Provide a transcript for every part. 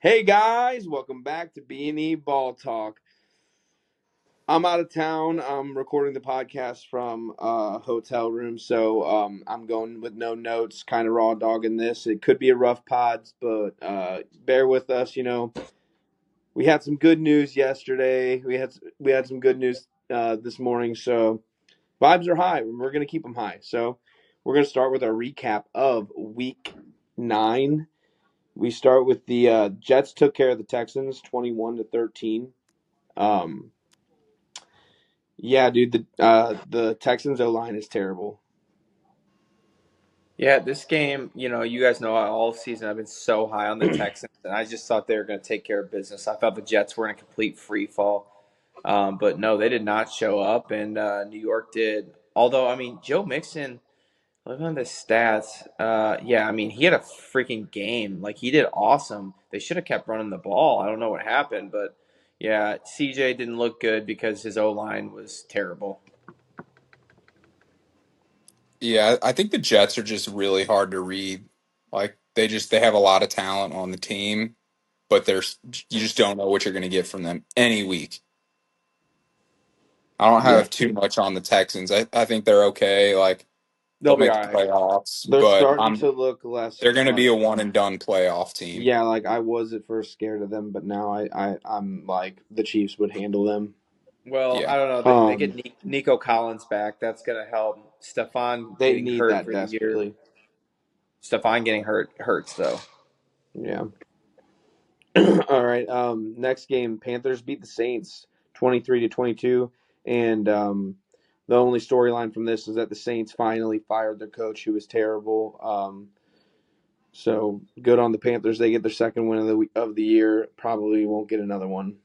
Hey guys, welcome back to B&E Ball Talk. I'm out of town. I'm recording the podcast from a hotel room, so I'm going with no notes, kind of raw dogging this. It could be a rough pod, but bear with us. We had some good news yesterday. We had some good news this morning, so vibes are high. We're gonna keep them high. So we're gonna start with our recap of Week 9. We start with the Jets took care of the Texans 21-13. Um, yeah, dude, the Texans O line is terrible. Yeah, this game, you guys know all season I've been so high on the Texans, and I just thought they were going to take care of business. I thought the Jets were in a complete free fall. But no, they did not show up, and New York did. Although, I mean, Joe Mixon, looking at the stats, yeah, I mean, he had a freaking game. Like, he did awesome. They should have kept running the ball. I don't know what happened, but yeah, CJ didn't look good because his O line was terrible. Yeah, I think the Jets are just really hard to read. Like they have a lot of talent on the team, but you just don't know what you're going to get from them any week. I don't Yeah, have too much on the Texans. I think they're okay. Like they'll they'll be make all the right. playoffs, They're but starting to look less they're going to be like a one and done playoff team. yeah, like I was at first scared of them, but now I'm like the Chiefs would handle them. Well, Yeah. I don't know. They Um, get Nico Collins back. That's going to help. Stefan they getting need hurt that for the year. desperately. Stefan getting hurt hurts though. Yeah. All right. Next game, Panthers beat the Saints 23-22, and the only storyline from this is that the Saints finally fired their coach, who was terrible. So good on the Panthers. They get their second win of the year. Probably won't get another one.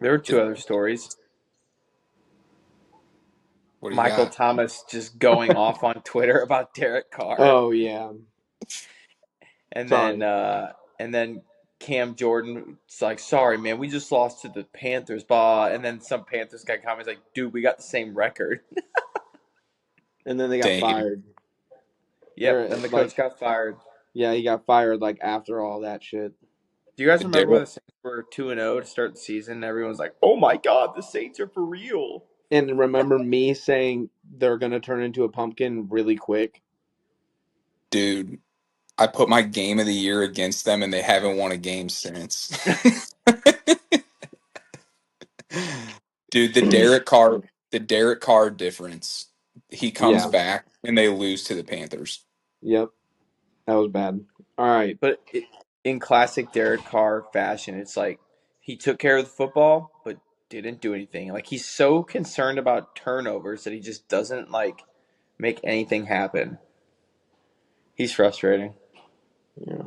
There were two other stories. What do you Michael got? Thomas just going off on Twitter about Derek Carr, Oh yeah. and then Sorry. uh, and then Cam Jordan's like, "Sorry, man, we just lost to the Panthers." Blah. And then some Panthers guy comments like, "Dude, we got the same record." And then they got Dame. fired. Yep. Or Then the coach like got fired. yeah, he got fired like after all that shit. Do you guys remember when Derek the Saints were 2-0 to start the season? Everyone's like, "Oh my God, the Saints are for real." And remember me saying they're gonna turn into a pumpkin really quick. Dude, I put my game of the year against them and they haven't won a game since. Dude, the Derek Carr difference. He comes Yeah. back and they lose to the Panthers. Yep. That was bad. All right. But in classic Derek Carr fashion, it's like he took care of the football, but didn't do anything. Like he's so concerned about turnovers that he just doesn't like make anything happen. He's frustrating. Yeah.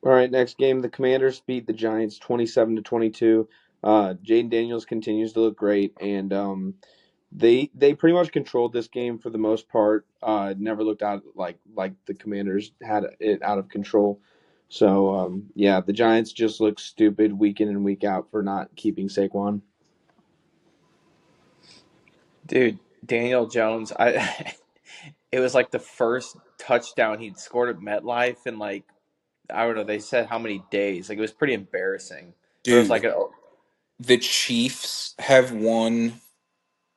All right. Next game, the Commanders beat the Giants 27-22. Jaden Daniels continues to look great, and they pretty much controlled this game for the most part. Never looked out like the Commanders had it out of control. So yeah, the Giants just look stupid week in and week out for not keeping Saquon. Dude, Daniel Jones, I it was like the first touchdown he'd scored at MetLife in like I don't know, they said how many days. Like it was pretty embarrassing. There was like Dude, a the Chiefs have won,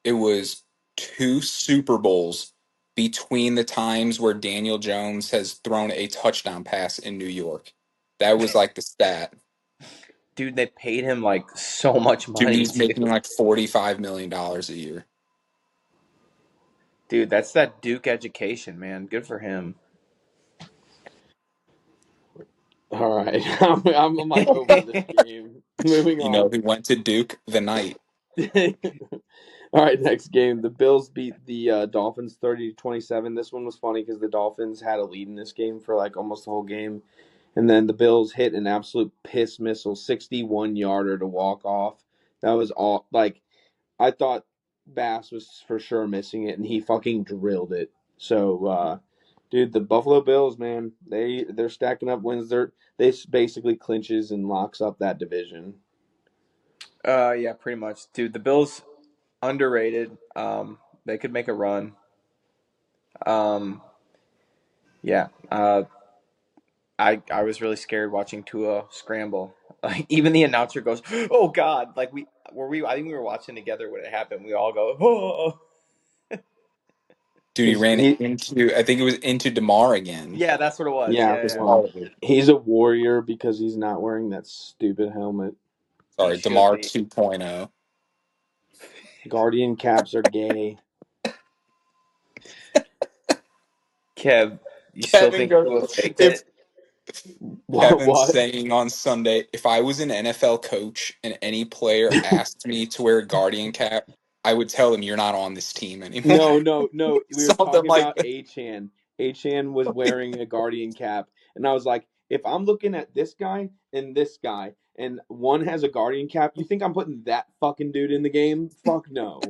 it was two Super Bowls between the times where Daniel Jones has thrown a touchdown pass in New York. That was like the stat. dude, they paid him like so much Dude, money he's making too. like $45 million a year. Dude, that's that Duke education, man. Good for him. All right, I'm like over this game. Moving You know, on. he went to Duke the night. All right, next game. The Bills beat the Dolphins 30-27. This one was funny because the Dolphins had a lead in this game for like almost the whole game. And then the Bills hit an absolute piss missile, 61-yarder to walk off. That was all. Like, I thought Bass was for sure missing it, and he fucking drilled it. So, dude, the Buffalo Bills, man, they're stacking up wins. They basically clinches and locks up that division. Yeah, pretty much. Dude, the Bills underrated. They could make a run. Um, yeah. I was really scared watching Tua scramble. Like even the announcer goes, "Oh God!" Like I think we were watching together when it happened. We all go, "Oh." Dude, he He's ran he into, I think it was into DeMar again. Yeah, that's what it was. yeah. Yeah, yeah. He's a warrior because he's not wearing that stupid helmet. He Sorry, should DeMar be. 2.0. Guardian caps are gay. Kev, you still Kevin think goes, Tua faked if it? What? Kevin What? saying on Sunday, if I was an NFL coach and any player asked me to wear a Guardian cap, I would tell them you're not on this team anymore. No, no, no. We were Something talking like about Achan. Achan was wearing a Guardian cap, and I was like, if I'm looking at this guy, and one has a Guardian cap, you think I'm putting that fucking dude in the game? Fuck no.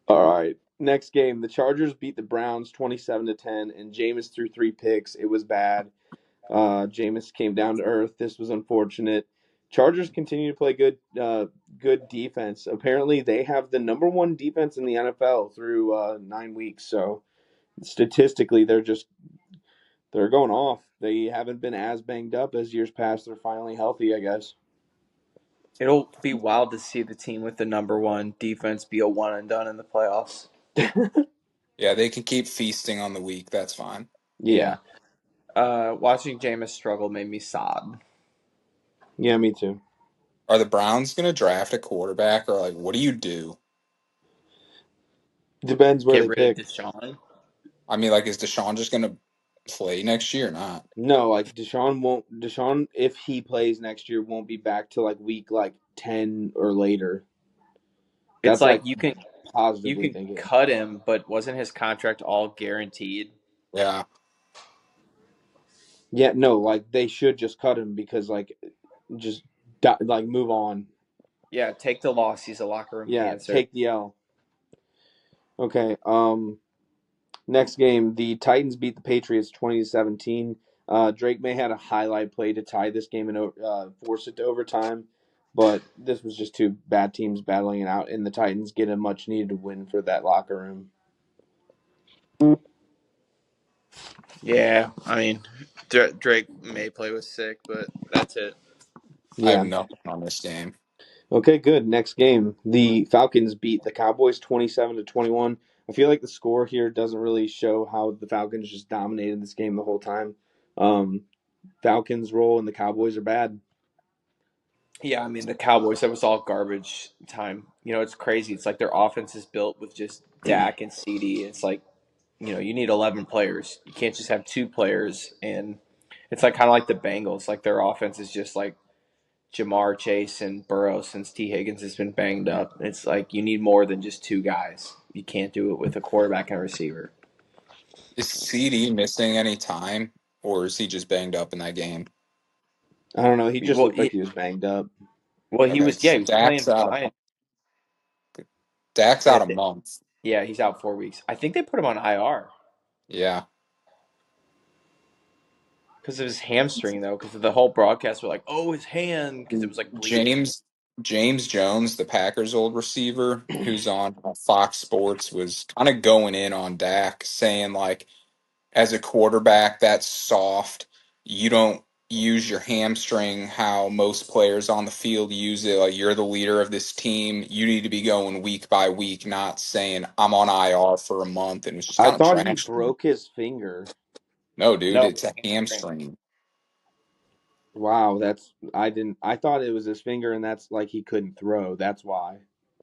All right. Next game, the Chargers beat the Browns 27-10, and Jameis threw 3 picks. It was bad. Jameis came down to earth. This was unfortunate. Chargers continue to play good defense. Apparently, they have the number one defense in the NFL through 9 weeks. So statistically, they're going off. They haven't been as banged up as years past. They're finally healthy, I guess. It'll be wild to see the team with the number one defense be a one and done in the playoffs. yeah, they can keep feasting on the week. That's fine. Yeah, Yeah. Watching Jameis struggle made me sob. yeah, me too. Are the Browns going to draft a quarterback or like what do you do? Depends where Get they rid of pick. Deshaun. I mean, like, is Deshaun just going to play next year or not? No, like Deshaun won't. Deshaun, if he plays next year, won't be back to like week 10 or later. It's That's like like you positively can thinking. cut him, but wasn't his contract all guaranteed? Yeah. Yeah, no, like they should just cut him because just like move on. Yeah, take the loss. He's a locker room Yeah, cancer. take the L. Okay. Next game, the Titans beat the Patriots 20-17. Drake May had a highlight play to tie this game and force it to overtime, but this was just two bad teams battling it out, and the Titans get a much needed win for that locker room. Yeah, I mean, Drake may play with sick, but that's it. I have Yeah. nothing on this game. Okay, good. Next game, the Falcons beat the Cowboys 27-21. I feel like the score here doesn't really show how the Falcons just dominated this game the whole time. Um, Falcons roll and the Cowboys are bad. Yeah, I mean, the Cowboys, that was all garbage time. It's crazy. It's like their offense is built with just Dak and CD. It's like, you need 11 players. You can't just have two players. And it's like kind of like the Bengals. Like their offense is just like Jamar Chase and Burrow since T. Higgins has been banged up. It's like you need more than just two guys. You can't do it with a quarterback and a receiver. Is CD missing any time or is he just banged up in that game? I don't know. He just Well, looked like he was banged up. he Okay. was, yeah, 'Cause he was playing fine. Dak's And out a month. yeah, he's out 4 weeks. I think they put him on IR Yeah. because of his hamstring, though. Because the whole broadcast were like, "Oh, his hand," because it was like bleeding. James Jones, the Packers' old receiver, who's on Fox Sports, was kind of going in on Dak, saying like, as a quarterback, that's soft. You don't use your hamstring how most players on the field use it. Like you're the leader of this team. You need to be going week by week, not saying I'm on IR for a month and it's just I kind of thought he trash. broke his finger. No, dude, No, it's a hamstring. hamstring. Wow, I thought it was his finger and that's like he couldn't throw. That's why.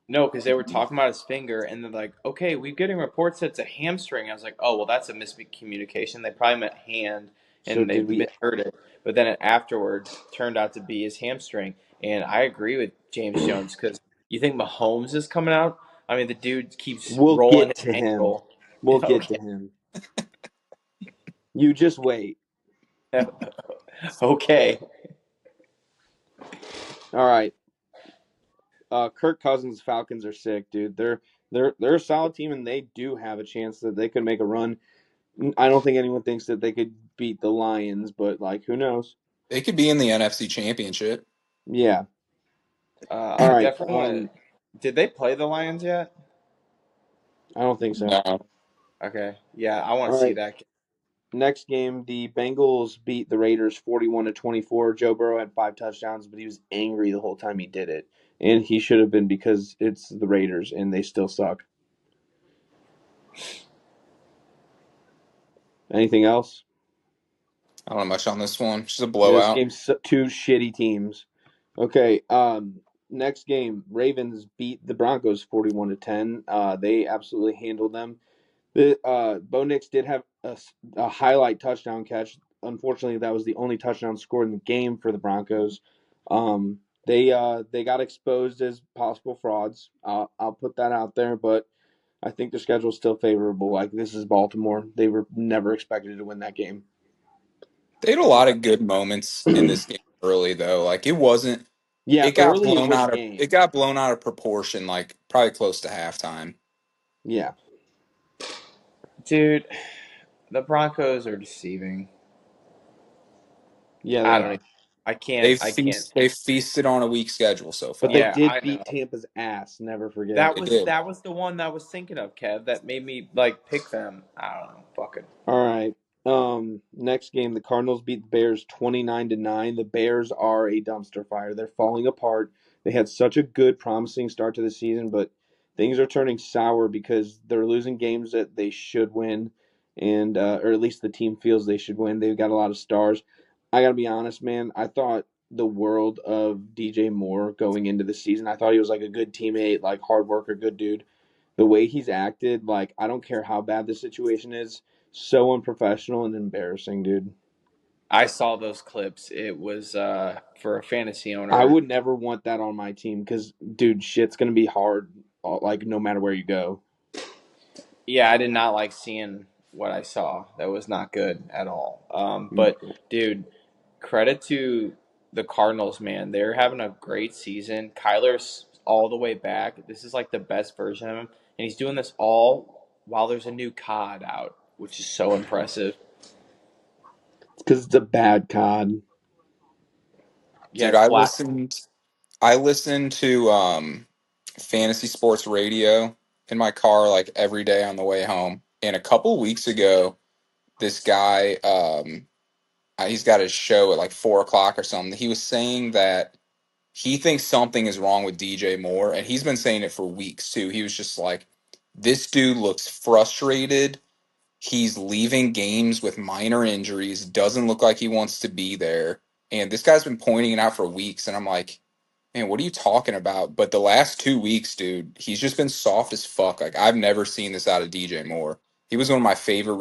No, because they were talking about his finger, and they're like, "Okay, we're getting reports that it's a hamstring." I was like, "Oh, well, that's a miscommunication. They probably meant hand, So and they did we misheard it." But then it afterwards turned out to be his hamstring, and I agree with James Jones because you think Mahomes is coming out. I mean, the dude keeps we'll rolling get his to him. ankle. We'll get to Okay, him. You just wait. okay. All right. Kirk Cousins Falcons are sick, dude. They're a solid team and they do have a chance that they could make a run. I don't think anyone thinks that they could beat the Lions, but like who knows? They could be in the NFC Championship. Yeah. All I right. definitely want to. Did they play the Lions yet? I don't think so. No. Okay. Yeah, I want All to see right. that. Next game, the Bengals beat the Raiders 41-24. Joe Burrow had 5 touchdowns, but he was angry the whole time he did it. And he should have been because it's the Raiders and they still suck. Anything else? I don't know much on this one. Just a Yeah, this blowout. game's two shitty teams. Okay, next game, Ravens beat the Broncos 41-10. They absolutely handled them. The Bo Nix did have a highlight touchdown catch. Unfortunately, that was the only touchdown scored in the game for the Broncos. They got exposed as possible frauds. I'll put that out there, but I think their schedule's still favorable. Like this is Baltimore. They were never expected to win that game. They had a lot of good moments in this game early though. Like it wasn't Yeah, it got early it blown was out of it game. got blown out of proportion like probably close to halftime. Yeah, Dude, the Broncos are deceiving. yeah, I they don't. are. Even, I can't. They feasted on a weak schedule so But they far. Yeah, did I know. beat Tampa's ass. Never forget. They did. That was the one that I was thinking of, Kev. That made me like pick them. I don't know. Fuck it. All right. Next game, the Cardinals beat the Bears 29-9. The Bears are a dumpster fire. They're falling apart. They had such a good, promising start to the season, but things are turning sour because they're losing games that they should win, and or at least the team feels they should win. They've got a lot of stars. I gotta be honest, man. I thought the world of DJ Moore going into the season. I thought he was like a good teammate, like hard worker, good dude. The way he's acted, like I don't care how bad the situation is, so unprofessional and embarrassing, dude. I saw those clips. It was for a fantasy I owner. would never want that on my team because, dude, shit's gonna be hard. Like no matter where you go. Yeah, I did not like seeing what I saw. That was not good at all. But dude, credit to the Cardinals, man. They're having a great season. Kyler's all the way back. This is like the best version of him, and he's doing this all while there's a new COD out, which is so impressive. Because it's a bad cod. Yeah, Dude, it's black. I listened to fantasy sports radio in my car like every day on the way home. And a couple weeks ago, this guy he's got his show at like 4 o'clock or something. He was saying that he thinks something is wrong with DJ Moore, and he's been saying it for weeks too. He was just like, this dude looks frustrated. He's leaving games with minor injuries, doesn't look like he wants to be there. And this guy's been pointing it out for weeks, and I'm like, man, what are you talking about? But the last 2 weeks, dude, he's just been soft as fuck. Like I've never seen this out of DJ Moore. He was one of my favorite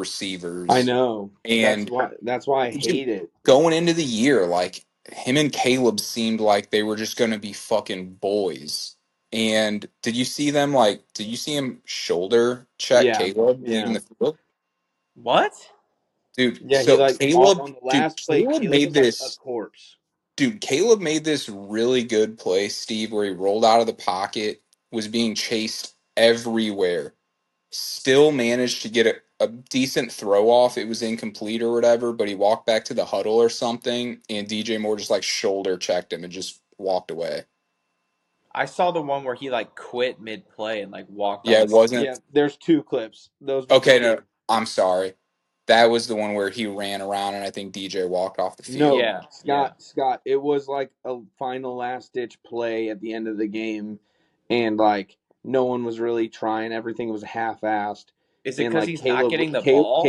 I receivers. know. That's And why. That's why I just hate it. going into the year, like him and Caleb seemed like they were just going to be fucking boys. And did you see him shoulder check Yeah, Caleb leaving yeah, the field? What? Dude, yeah. He like on the Dude, last play, Caleb made was like a this, corpse. Caleb made this really good play, Steve, where he rolled out of the pocket, was being chased everywhere, still managed to get a decent throw off. It was incomplete or whatever, but he walked back to the huddle or something, and DJ Moore just like shoulder checked him and just walked away. I saw the one where he like quit mid play and like walked on Yeah, the it wasn't Yeah, there's two clips. Those were the okay. No, two. I'm sorry. That was the one where he ran around and I think DJ walked off the field. No, Yeah, yeah. Scott, it was like a final last ditch play at the end of the game, and like no one was really trying. Everything was half-assed, Is it and because like he's not getting the ball?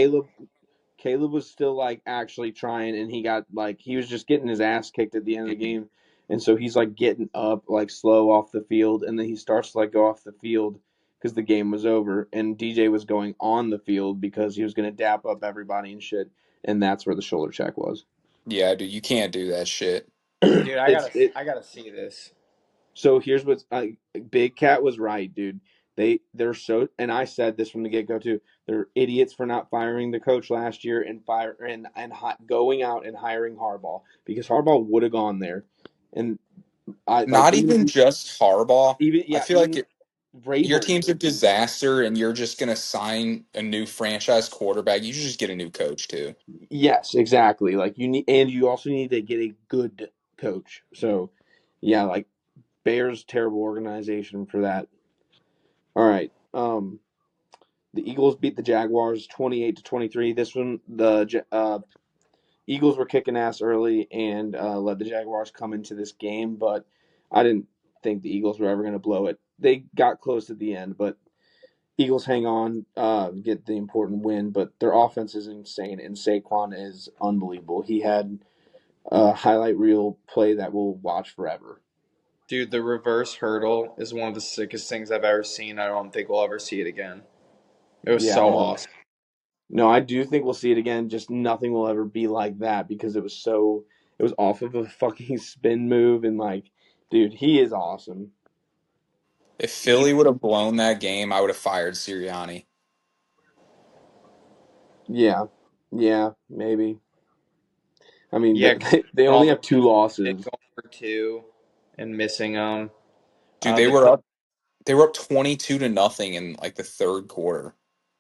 Caleb was still like actually trying, and he got like he was just getting his ass kicked at the end of the game, and so he's like getting up like slow off the field, and then he starts to like go off the field because the game was over, and DJ was going on the field because he was going to dap up everybody and shit, and that's where the shoulder check was. Yeah, dude, you can't do that shit. Dude, it's it. I gotta see this. So here's what's Big Cat was right, dude. They're so, and I said this from the get go too. They're idiots for not firing the coach last year and going out and hiring Harbaugh because Harbaugh would have gone there, and I like Not even just Harbaugh. I feel like even your Vrabel team's a even. disaster and you're just going to sign a new franchise quarterback. You should just get a new coach too. Yes, exactly. Like you need, and you also need to get a good coach. So, yeah, like Bears terrible organization for that. All right. The Eagles beat the Jaguars 28-23. This one, the Eagles were kicking ass early and let the Jaguars come into this game, but I didn't think the Eagles were ever going to blow it. They got close at the end, but Eagles hang on, get the important win. But their offense is insane, and Saquon is unbelievable. He had a highlight reel play that we'll watch forever. Dude, the reverse hurdle is one of the sickest things I've ever seen. I don't think we'll ever see it again. It was Yeah, so no, awesome. no, I do think we'll see it again. Just nothing will ever be like that because it was so. It was off of a fucking spin move, and like, dude, he is awesome. If Philly would have blown that game, I would have fired Sirianni. Yeah, yeah, maybe. I mean, Yeah, because they all only the have two losses. going for two and missing them. Dude, The they were up 22-0 in like the third quarter.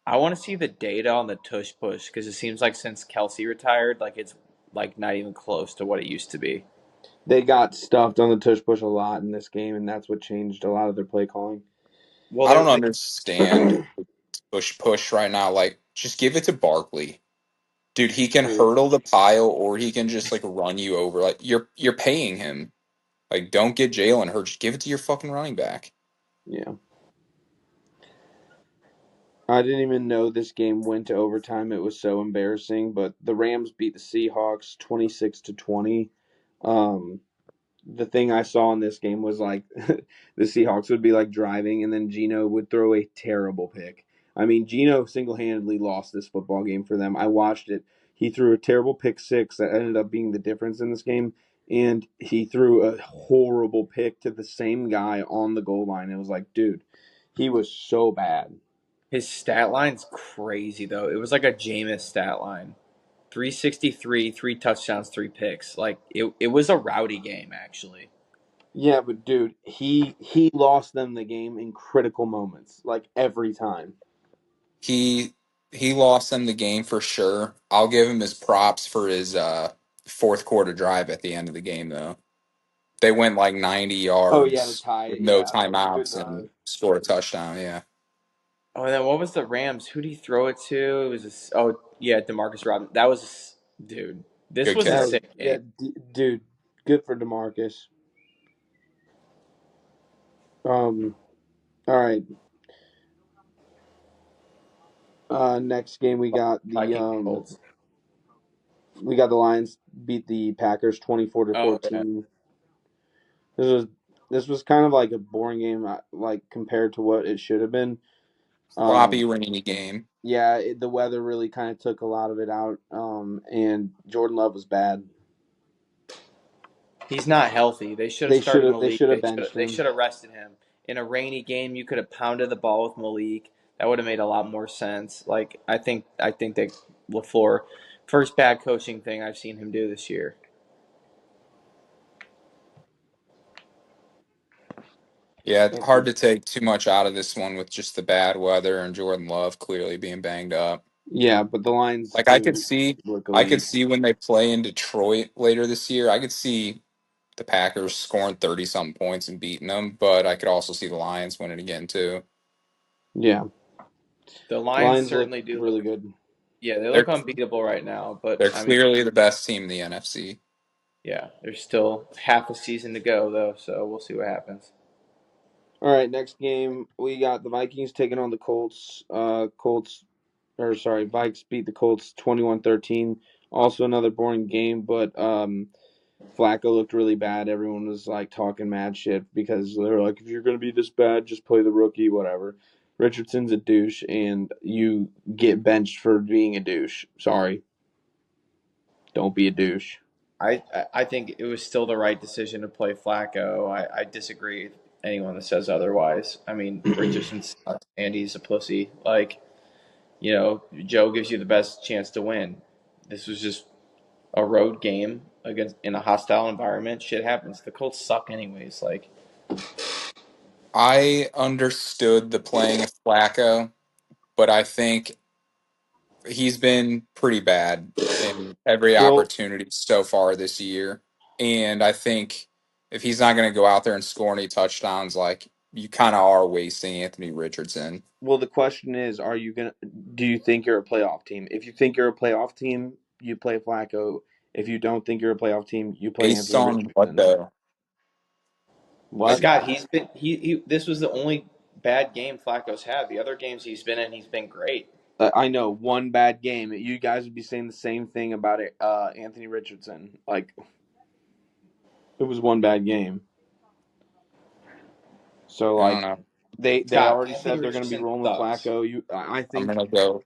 I want to see the data on the tush push because it seems like since Kelsey retired, like it's like not even close to what it used to be. They got stuffed on the tush push a lot in this game, and that's what changed a lot of their play calling. Well, I don't they understand push right now. Like, just give it to Barkley. Dude, he can Dude, hurdle the pile or he can just like run you over. Like you're paying him. Like, don't get Jalen hurt. Just give it to your fucking running back. yeah. I didn't even know this game went to overtime. It was so embarrassing. But the Rams beat the Seahawks 26-20. Um, the thing I saw in this game was like the Seahawks would be like driving, and then Gino would throw a terrible pick. I mean, Gino single handedly lost this football game for them. I watched it. He threw a terrible pick six that ended up being the difference in this game, and he threw a horrible pick to the same guy on the goal line. It was like, dude, he was so bad. his stat line's crazy though. It was like a Jameis stat line. 363, three touchdowns, three picks. Like it was a rowdy game actually. Yeah, but dude, he lost them the game in critical moments, like every time. He he lost them the game for sure. I'll give him his props for his fourth quarter drive at the end of the game though. They went like 90 Oh yeah, to yards tie with it. no Yeah, that was a good timeouts and drive. scored a touchdown. Yeah. Oh, and then what was the Rams? Who did he throw it to? It was oh yeah, Demarcus Robinson. That was dude. This Good was a That kick. was sick yeah, game. dude. Good for Demarcus. All right. Next game Vikings Colts. we got the Lions beat the Packers 24 to Oh yeah. 14. This was this was kind of like a boring game, like compared to what it should have been. Sloppy Um, rainy game. yeah, the weather really kind of took a lot of it out. And Jordan Love was bad. He's not healthy. They should have started They Malik. should have benched They him. should have rested him. In a rainy game, you could have pounded the ball with Malik. That would have made a lot more sense. Like I think that LaFleur, first bad coaching thing I've seen him do this year. Yeah, hard to take too much out of this one with just the bad weather and Jordan Love clearly being banged up. Yeah, but the Lions Like I could team see look I could elite. see when they play in Detroit later this year, I could see the Packers scoring 30 something points and beating them, but I could also see the Lions winning again too. Yeah, The the Lions Lions look certainly do really look. good. Yeah, they look They're unbeatable right now. But they're I mean, clearly the best team in the NFC. yeah, there's still half a season to go though, so we'll see what happens. All right, next game we got the Vikings taking on the Colts. Vikes beat the Colts 21-13. Also another boring game, but Flacco looked really bad. Everyone was like talking mad shit because they were like, if you're gonna be this bad, just play the rookie, whatever. Richardson's a douche, and you get benched for being a douche. Sorry, don't be a douche. I think it was still the right decision to play Flacco. I disagree with anyone that says otherwise. I mean, Richardson sucks and he's a pussy. Like, Joe gives you the best chance to win. This was just a road game against in a hostile environment. Shit happens. The Colts suck anyways. Like, I understood the playing of Flacco, but I think he's been pretty bad in every Well, opportunity so far this year. And I think if he's not going to go out there and score any touchdowns, like you kind of are wasting Anthony Richardson. Well, the question is, do you think you're a playoff team? If you think you're a playoff team, you play Flacco. If you don't think you're a playoff team, you play Based Anthony on what Richardson. though? What? Like, Scott, he's been he. This was the only bad game Flacco's had. The other games he's been in, he's been great. I know one bad game. You guys would be saying the same thing about it. Anthony Richardson. Like it was one bad game. So I don't like know. they Scott, already Anthony said they're going to be Richardson rolling with sucks. Flacco. I I'm think gonna go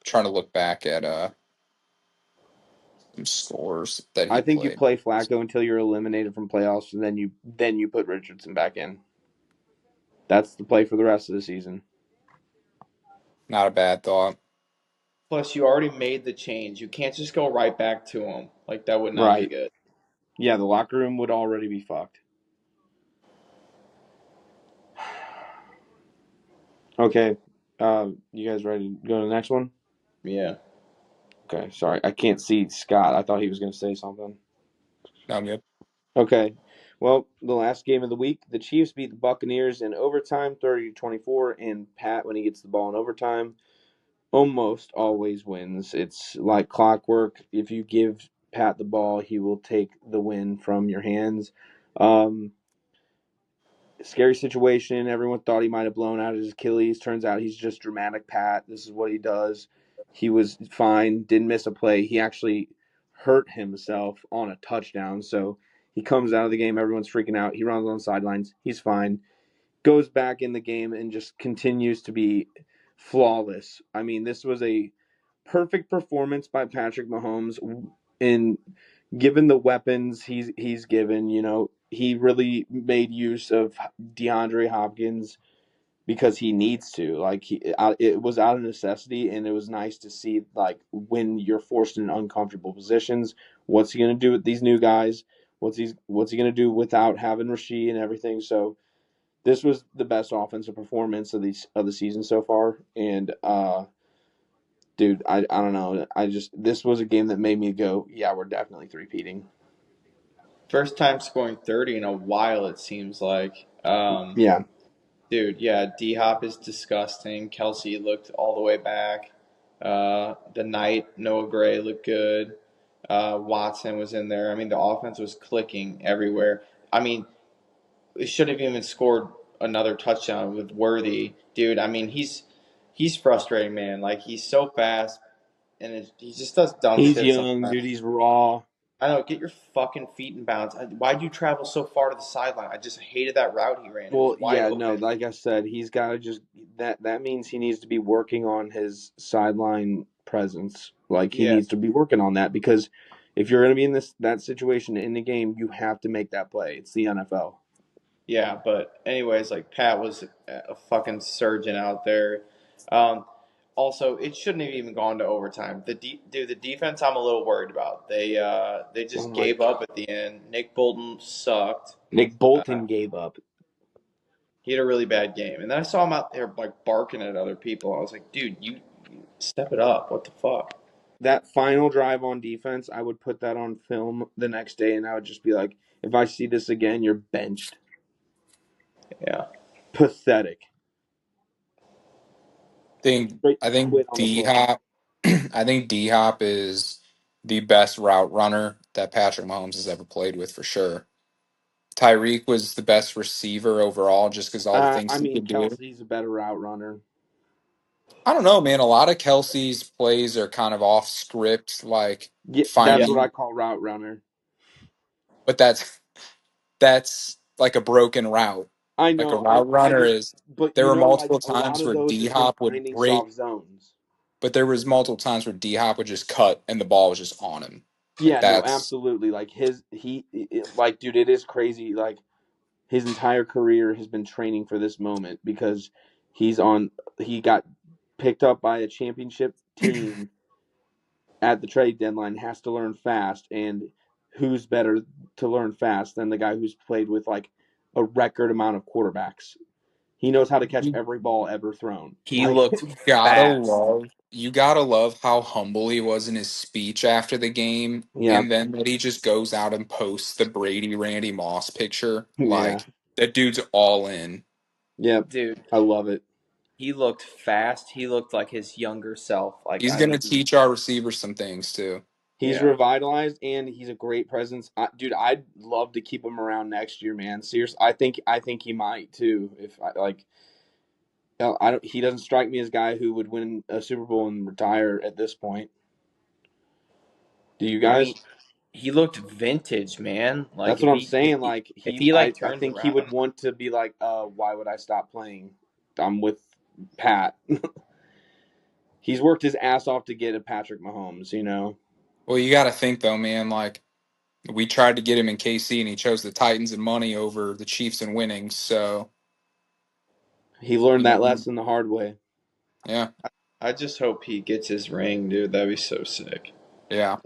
trying to look back at some scores that he you played. play Flacco until you're eliminated from playoffs, and then you put Richardson back in. That's the play for the rest of the season. Not a bad thought. Plus, you already made the change. You can't just go right back to him. Like that would not be Right. good. Yeah, the locker room would already be fucked. Okay. You guys ready to go to the next one? Yeah. Okay, sorry. I can't see Scott. I thought he was going to say something. No, I'm good. Okay. Well, the last game of the week, the Chiefs beat the Buccaneers in overtime, 30-24, and Pat, when he gets the ball in overtime, almost always wins. It's like clockwork. If you give Pat the ball, he will take the win from your hands. Um, Scary situation. Everyone thought he might have blown out his Achilles. Turns out he's just dramatic Pat. This is what he does. He was fine, didn't miss a play. He actually hurt himself on a touchdown. So he comes out of the game. Everyone's freaking out. He runs on the sidelines. He's fine. Goes back in the game and just continues to be flawless. I mean, this was a perfect performance by Patrick Mahomes in given the weapons he's given. He really made use of DeAndre Hopkins because he needs to. Like it was out of necessity, and it was nice to see like when you're forced in uncomfortable positions. What's he gonna do with these new guys? What's he gonna do without having Rasheed and everything? So this was the best offensive performance of the season so far, and dude, I don't know. This was a game that made me go, yeah, we're definitely three-peating. First time scoring 30 in a while, it seems like. Yeah, Dude, yeah, D Hop is disgusting. Kelsey looked all the way back. The Knight, Noah Gray looked good. Watson was in there. I mean, the offense was clicking everywhere. I mean, we should have even scored another touchdown with Worthy, dude. I mean, he's frustrating, man. Like he's so fast, and he just does dumb he's shit young, dude. sometimes. He's raw. I know. Get your fucking feet in bounds. Why'd you travel so far to the sideline? I just hated that route he ran. It was Well, wide yeah, no, open. like I said, he's got to just that means he needs to be working on his sideline presence. Like he Yeah, needs to be working on that because if you're going to be in that situation in the game, you have to make that play. It's the NFL. yeah. But anyways, like Pat was a fucking surgeon out there. Um, Also, it shouldn't have even gone to overtime. The defense I'm a little worried about. They Oh just my gave up god. at the end. Nick Bolton sucked. Nick Uh, Bolton gave up. he had a really bad game, and then I saw him out there like barking at other people. I was like, dude, you step it up. What the fuck? That final drive on defense, I would put that on film the next day and I would just be like, if I see this again, you're benched. Yeah. Pathetic. Think Straight I quit think on the D play. Hop I think D Hop is the best route runner that Patrick Mahomes has ever played with for sure. Tyreek was the best receiver overall just because all the things I he mean, could do. Kelsey's a better route runner. I don't know, man. A lot of Kelsey's plays are kind of off script, like Yeah, that's Yeah. what I finding, call route runner. but that's like a broken route. I Like a know. route runner is. But There were like multiple a lot times of where those D are him Hop would finding break, soft zones. but there was multiple times where D Hop would just cut and the ball was just on him. Like Yeah, no, that's absolutely. Like like, dude, it is crazy. Like his entire career has been training for this moment because he's on. He got picked up by a championship team at the trade deadline. Has to learn fast, and who's better to learn fast than the guy who's played with like a record amount of quarterbacks? He knows how to catch you every ball ever thrown. He Like, looked gotta fast. love you gotta love how humble he was in his speech after the game, yeah, and then that he just goes out and posts the Brady Randy Moss picture. yeah. Like that dude's all in. Yep, Dude, I love it. he looked fast. He looked like his younger self. Like He's I going to mean, teach our receivers some things too. He's yeah. revitalized and he's a great presence. Dude, I'd love to keep him around next year, man. Seriously, I think he might too. If I like, I don't. He doesn't strike me as a guy who would win a Super Bowl and retire at this point. Do you I guys? mean, he looked vintage, man. Like That's what I'm saying. Like if he, he like I turns think he would around, want to be like, why would I stop playing? I'm with Pat. He's worked his ass off to get a Patrick Mahomes. Well, you got to think though, man. Like we tried to get him in KC, and he chose the Titans and money over the Chiefs and winning. So He learned you that know, lesson the hard way. yeah, I just hope he gets his ring, dude. That'd be so sick. yeah.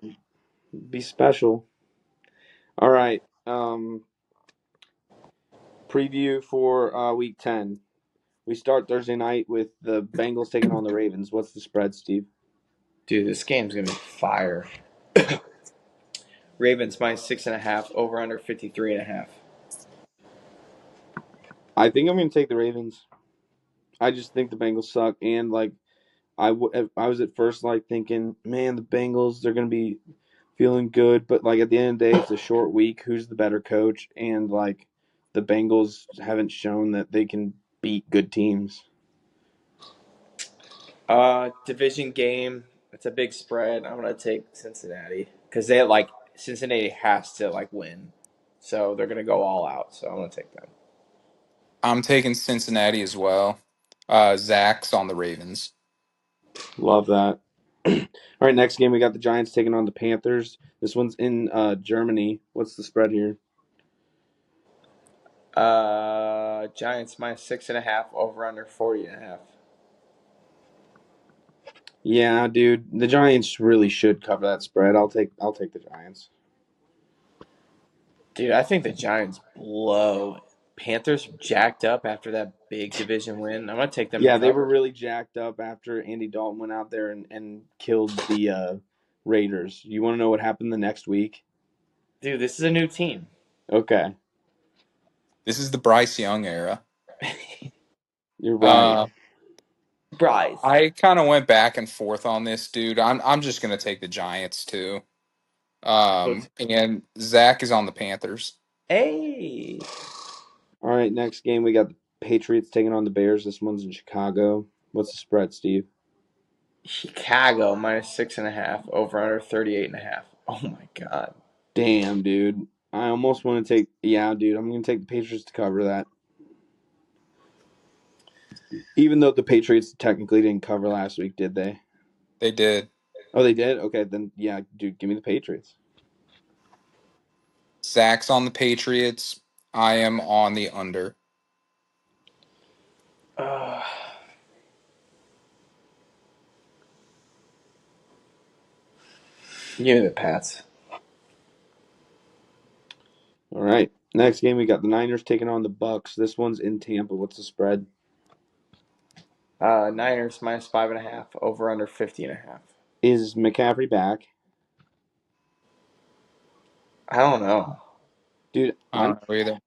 Be special. All right. Preview for Week 10. We start Thursday night with the Bengals taking on the Ravens. What's the spread, Steve? Dude, this game's gonna be fire. Ravens minus 6.5, over under 53.5. I think I'm going to take the Ravens. I just think the Bengals suck, and like I was at first like thinking, man, the Bengals they're going to be feeling good, but like at the end of the day, it's a short week. Who's the better coach? And like the Bengals haven't shown that they can beat good teams. Division game. It's a big spread. I'm gonna take Cincinnati because they like Cincinnati has to like win, so they're gonna go all out. So I'm gonna take them. I'm taking Cincinnati as well. Zach's on the Ravens. Love that. All right, next game we got the Giants taking on the Panthers. This one's in Germany. What's the spread here? Giants minus 6.5, over under 40.5. Yeah, dude, the Giants really should cover that spread. I'll take the Giants. Dude, I think the Giants blow. Panthers jacked up after that big division win. I'm gonna take them to Yeah, they were cover. really jacked up after Andy Dalton went out there and killed the Raiders. You want to know what happened the next week? Dude, this is a new team. Okay, This is the Bryce Young era. you're right. Uh, Bryce. I kind of went back and forth on this, dude. I'm just gonna take the Giants too. And Zach is on the Panthers. Hey. All right, next game we got the Patriots taking on the Bears. This one's in Chicago. What's the spread, Steve? Chicago minus 6.5, over under 38.5. Oh my god. Damn, dude. I almost want to take. Yeah, dude. I'm going to take the Patriots to cover that. Even though the Patriots technically didn't cover last week, did they? They did. Oh, they did? Okay, then, yeah, dude, give me the Patriots. Zach's on the Patriots. I am on the under. Uh, Give me the Pats. All right. Next game, we got the Niners taking on the Bucks. This one's in Tampa. What's the spread? Niners minus 5.5, over under 50.5. Is McCaffrey back? I don't know. Dude, I I'm don't know either.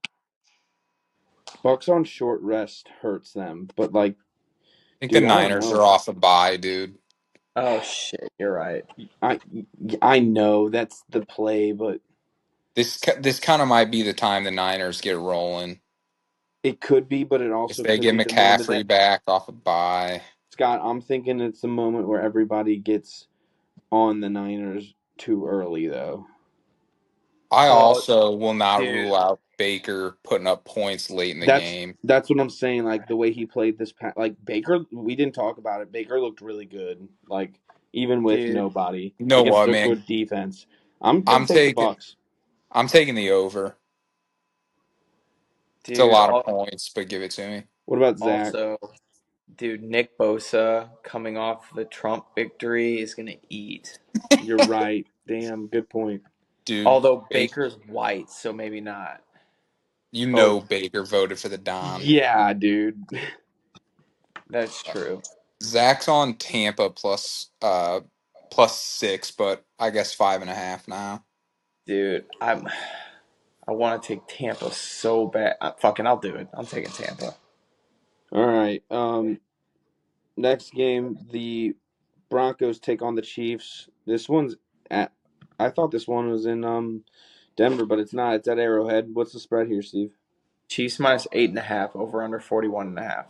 Bucks on short rest hurts them, but like, I think the dude, I don't Niners are know. off a bye, dude. Oh shit, you're right. I I know that's the play, but This kind of might be the time the Niners get rolling. it could be, but it If also they could get be the moment that McCaffrey back off a bye. Scott, I'm thinking it's the moment where everybody gets on the Niners too early, though. I Oh, also will not dude, rule out Baker putting up points late in the That's game. that's what I'm saying. Like the way he played this, like Baker, we didn't talk about it. Baker looked really good, like even with dude, nobody You know against what, a man? good defense. I'm gonna I'm take the taking Bucks. I'm taking the over. It's a dude. lot of points, but give it to me. What about Zach? Also, dude, Nick Bosa coming off the Trump victory is gonna eat. You're right. Damn, good point. Dude, Although Baker, Baker's white, so maybe not. you Oh know Baker voted for the Don. yeah, dude. That's true, Zach's on Tampa plus 6, but I guess 5.5 now. dude. I want to take Tampa so bad. Fucking, I'll do it. I'm taking Tampa. All right. Next game, the Broncos take on the Chiefs. This one's at. I thought this one was in Denver, but it's not. It's at Arrowhead. What's the spread here, Steve? Chiefs minus 8.5, over under 41.5.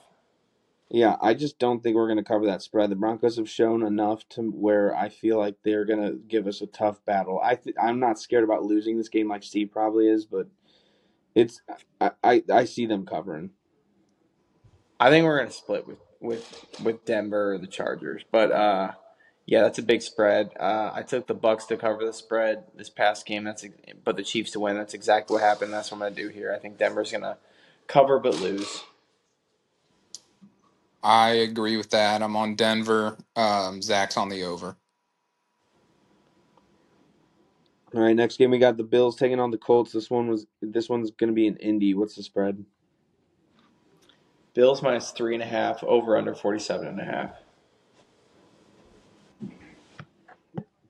Yeah, I just don't think we're going to cover that spread. The Broncos have shown enough to where I feel like they're going to give us a tough battle. I'm not scared about losing this game like Steve probably is, but it's I see them covering. I think we're gonna split with Denver or the Chargers, but yeah, that's a big spread. I took the Bucks to cover the spread this past game. But the Chiefs to win. That's exactly what happened. That's what I'm gonna do here. I think Denver's gonna cover but lose. I agree with that. I'm on Denver. Zach's on the over. All right, next game we got the Bills taking on the Colts. This one's going to be in Indy. What's the spread? Bills minus 3.5, over under 47.5.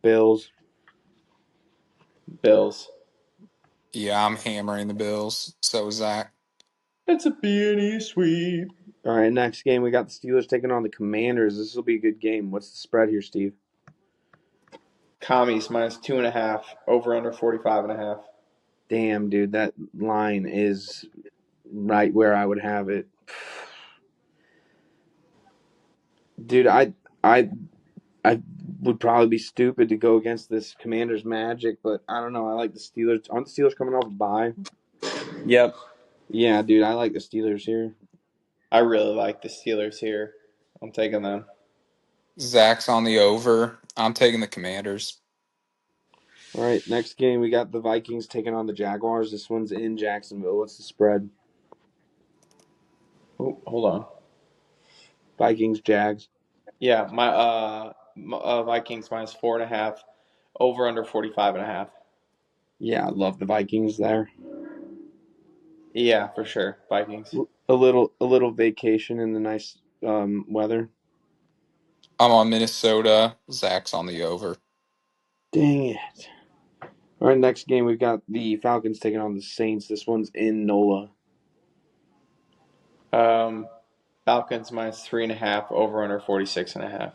Bills. Bills. Yeah, I'm hammering the Bills. So is Zach. It's a B&E sweep. All right, next game we got the Steelers taking on the Commanders. This will be a good game. What's the spread here, Steve? Commies minus 2.5, over under 45.5. Damn, dude, that line is right where I would have it. Dude, I would probably be stupid to go against this Commanders magic, but I don't know. I like the Steelers. Aren't the Steelers coming off a bye? Yep, Yeah, dude, I like the Steelers here. I really like the Steelers here. I'm taking them. Zach's on the over. I'm taking the Commanders. All right, next game we got the Vikings taking on the Jaguars. This one's in Jacksonville. What's the spread? Oh, hold on. Vikings, Jags. Yeah, my Vikings minus 4.5, over under 45.5. Yeah, I love the Vikings there. Yeah, for sure. Vikings. A little vacation in the nice weather. I'm on Minnesota. Zach's on the over. Dang it. All right, next game we've got the Falcons taking on the Saints. This one's in NOLA. Um, Falcons minus 3.5, over under 46.5.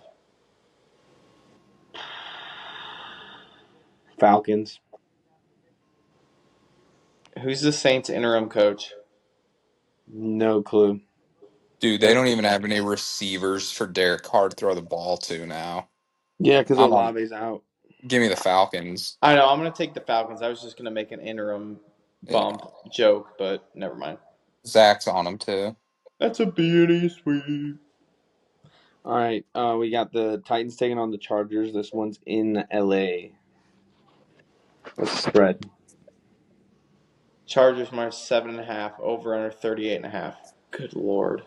Falcons. Who's the Saints interim coach? No clue. Dude, they That's don't even have any receivers for Derek Carr to throw the ball to now. Yeah, because I'm on. Olave's out. Give me the Falcons. I know. I'm gonna take the Falcons. I was just gonna make an interim Yeah, bump joke, but never mind. Zach's on them too. That's a beauty sweep. All right, we got the Titans taking on the Chargers. This one's in LA. What's the spread? Chargers minus 7.5, over under 38.5. Good lord.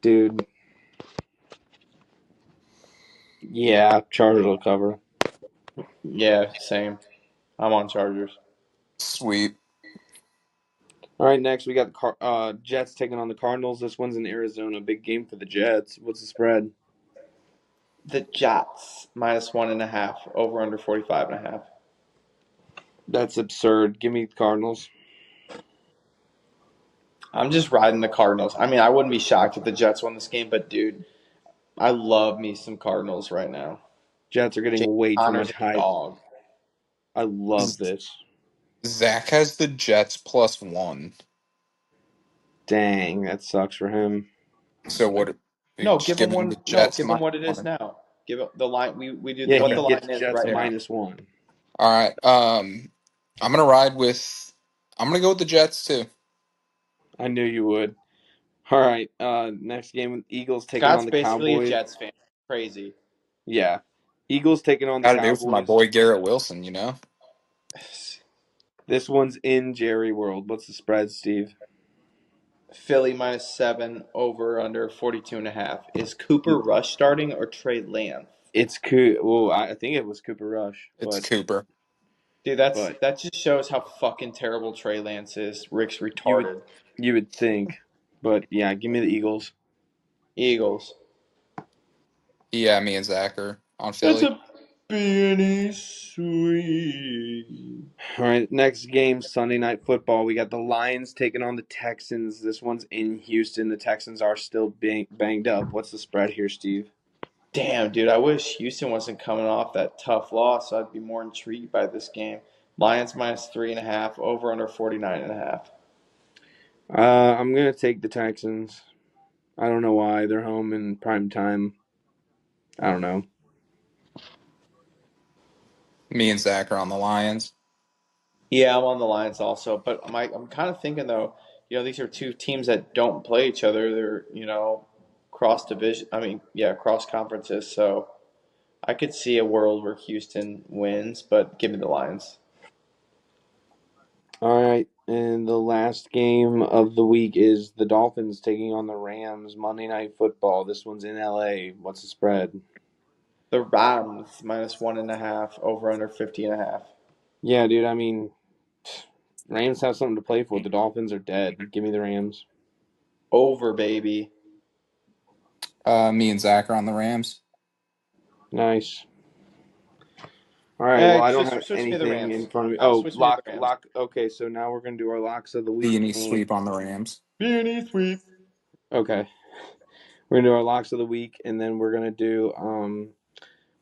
Dude. Yeah, Chargers will cover. Yeah, same. I'm on Chargers. Sweet. All right, next we got the Jets taking on the Cardinals. This one's in Arizona. Big game for the Jets. What's the spread? The Jets minus 1.5, over under 45.5. That's absurd. Give me the Cardinals. I'm just riding the Cardinals. I mean, I wouldn't be shocked if the Jets won this game, but dude, I love me some Cardinals right now. Jets are getting James way too Conner's much a hype. dog. I love Z- this. Zach has the Jets +1. Dang, that sucks for him. So what? You No, just give him giving him one. the No, Jets give him what it is -1. now. Give it the line. We do Yeah, what he the Okay. gets line is Jets right now. -1. All right. I'm gonna ride with. I'm gonna go with the Jets too. I knew you would. All right, next game, Eagles taking on Scott's the basically a Cowboys. Jets fan. Crazy. Yeah, Eagles taking on the Got to do for my Cowboys. boy Garrett Wilson. You know. This one's in Jerry World. What's the spread, Steve? Philly minus 7, over under 42.5. Is Cooper Rush starting or Trey Lance? It's cool. Well, I think it was Cooper Rush, It's Cooper. Dude, but that just shows how fucking terrible Trey Lance is. Rick's you would retarded. you would think, but yeah, give me the Eagles. Eagles. Yeah, me and Zach are on That's Philly. a Benny sweet. All right, next game, Sunday Night Football. We got the Lions taking on the Texans. This one's in Houston. The Texans are still banged up. What's the spread here, Steve? Damn, dude, I wish Houston wasn't coming off that tough loss, so I'd be more intrigued by this game. Lions minus 3.5, over under 49.5. I'm gonna take the Texans. I don't know why. They're home in prime time. I don't know. Me and Zach are on the Lions. Yeah, I'm on the Lions also, but I'm kind of thinking though, these are two teams that don't play each other. They're, cross division. I mean, yeah, cross conferences. So I could see a world where Houston wins, but give me the Lions. All right, and the last game of the week is the Dolphins taking on the Rams. Monday Night Football. This one's in LA. What's the spread? The Rams minus 1.5, over under 50.5. Yeah, dude. I mean, Rams have something to play for. The Dolphins are dead. Give me the Rams. Over, baby. Me and Zach are on the Rams. Nice. All right. Well, I don't have Switch me to the anything in Rams. front of me. Oh, Switch me to the lock, Rams. lock. Okay, so now we're gonna do our locks of the week. Beanie And sweep on the Rams. Beanie sweep. okay, we're gonna do our locks of the week, and then we're gonna do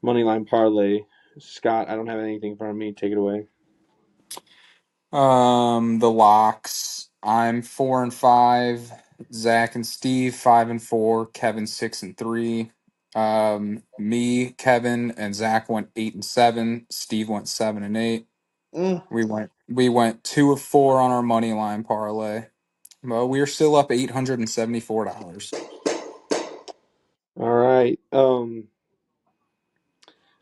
money line parlay. Scott, I don't have anything in front of me. Take it away. The locks. I'm 4-5. Zach and Steve 5-4. Kevin 6-3. Me, Kevin, and Zach went 8-7. Steve went 7-8. Mm. We went 2 of 4 on our money line parlay. Well, we are still up $874. All right.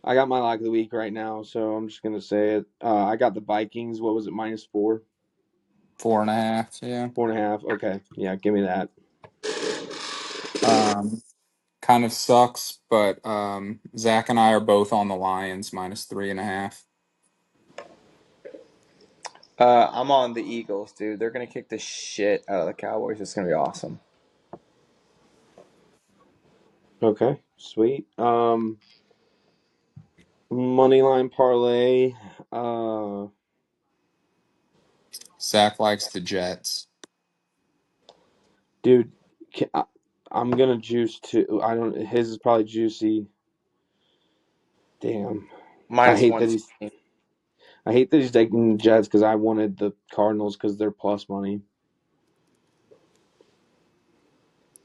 I got my lock of the week right now, so I'm just gonna say it. I got the Vikings. What was it? -4, 4.5. Yeah. 4.5. Okay, yeah, give me that. Kind of sucks, but Zach and I are both on the Lions -3.5. I'm on the Eagles, dude. They're gonna kick the shit out of the Cowboys. It's gonna be awesome. Okay, sweet. Money line parlay. Zach likes the Jets. Dude, I'm gonna juice too. I don't. His is probably juicy. Damn. I Minus hate that he's. 116. I hate that he's taking the Jets because I wanted the Cardinals because they're plus money.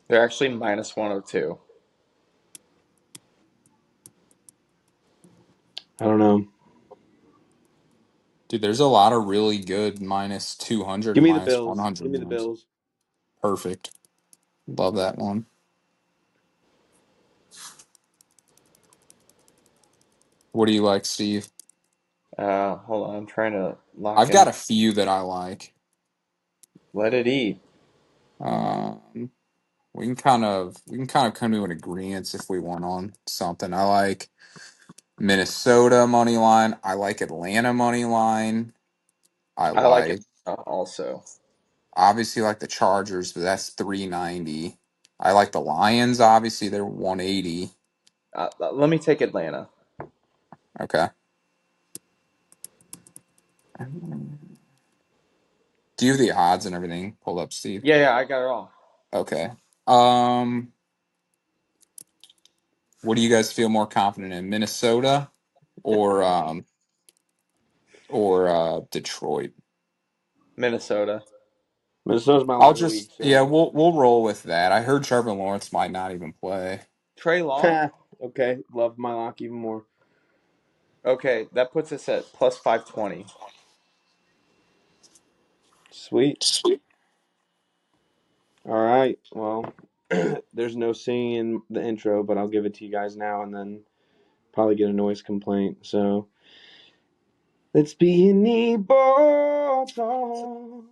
They're actually minus 102. I don't know. Dude, there's a lot of really good -200 Give and me the Bills. Give -100 me the ones. Bills. Perfect. Love that one. What do you like, Steve? Hold on. I'm trying to lock I've in. got a few that I like. Let it eat. Um, we can kind of come to an agreement if we want on something. I like Minnesota money line. I like Atlanta money line. I I like it like also. obviously like the Chargers, but that's 390. I like the Lions. Obviously, they're 180. Let me take Atlanta. Okay. Do you have the odds and everything pulled up, Steve? Yeah, I got it all. Okay. Um, what do you guys feel more confident in, Minnesota or Detroit? Minnesota. Minnesota's my I'll lock of the week. just yeah, So. we'll roll with that. I heard Trevor Lawrence might not even play. Trey Long. Okay, love my lock even more. Okay, that puts us at plus 520. Sweet. All right. Well, there's no singing in the intro, but I'll give it to you guys now, and then probably get a noise complaint. So let's be an e-ball talk.